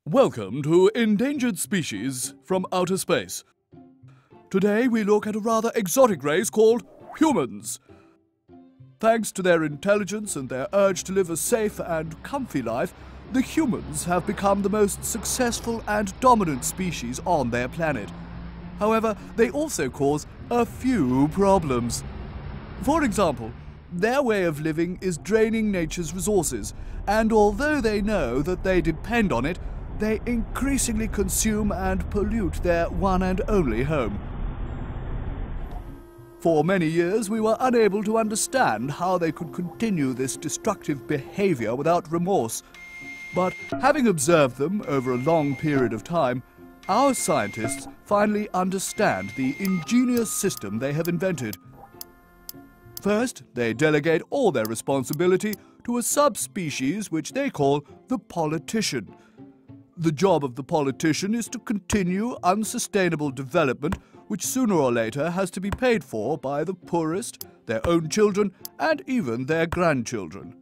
Welcome to Endangered Species from Outer Space. Today we look at a rather exotic race called humans. Thanks to their intelligence and their urge to live a safe and comfy life, the humans have become the most successful and dominant species on their planet. However, they also cause a few problems. For example, their way of living is draining nature's resources, and although they know that they depend on it, they increasingly consume and pollute their one and only home. For many years, we were unable to understand how they could continue this destructive behavior without remorse. But having observed them over a long period of time, our scientists finally understand the ingenious system they have invented. First, they delegate all their responsibility to a subspecies which they call the politician. The job of the politician is to continue unsustainable development which sooner or later has to be paid for by the poorest, their own children, and even their grandchildren.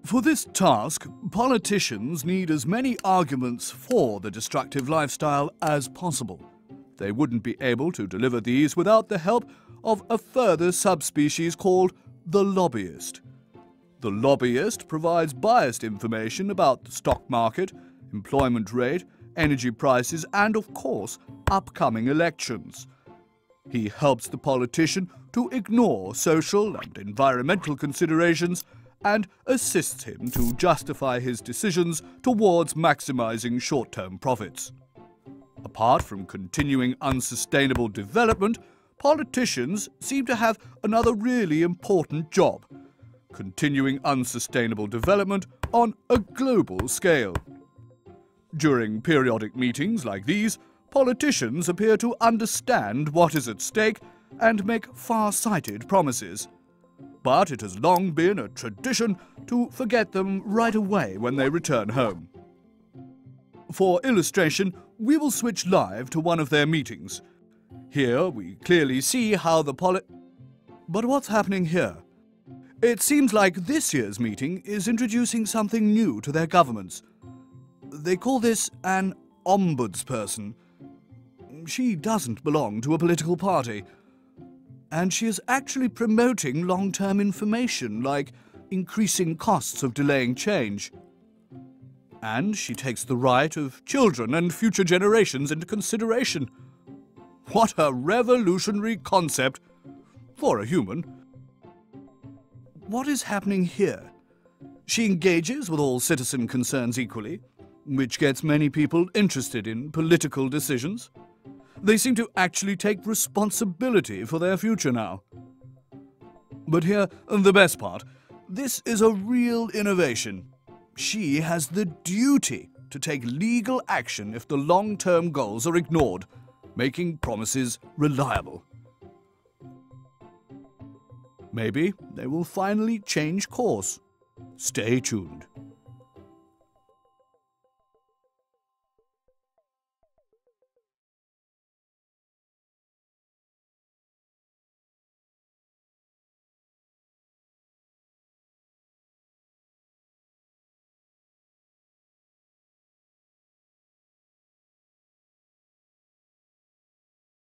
For this task, politicians need as many arguments for the destructive lifestyle as possible. They wouldn't be able to deliver these without the help of a further subspecies called the lobbyist. The lobbyist provides biased information about the stock market, employment rate, energy prices, and, of course, upcoming elections. He helps the politician to ignore social and environmental considerations and assists him to justify his decisions towards maximizing short-term profits. Apart from continuing unsustainable development, politicians seem to have another really important job: continuing unsustainable development on a global scale. During periodic meetings like these, politicians appear to understand what is at stake and make far-sighted promises. But it has long been a tradition to forget them right away when they return home. For illustration, we will switch live to one of their meetings. Here we clearly see how the But what's happening here? It seems like this year's meeting is introducing something new to their governments. They call this an ombudsperson. She doesn't belong to a political party. And she is actually promoting long-term information, like increasing costs of delaying change. And she takes the right of children and future generations into consideration. What a revolutionary concept for a human. What is happening here? She engages with all citizen concerns equally, which gets many people interested in political decisions. They seem to actually take responsibility for their future now. But here, the best part, this is a real innovation. She has the duty to take legal action if the long-term goals are ignored, making promises reliable. Maybe they will finally change course. Stay tuned.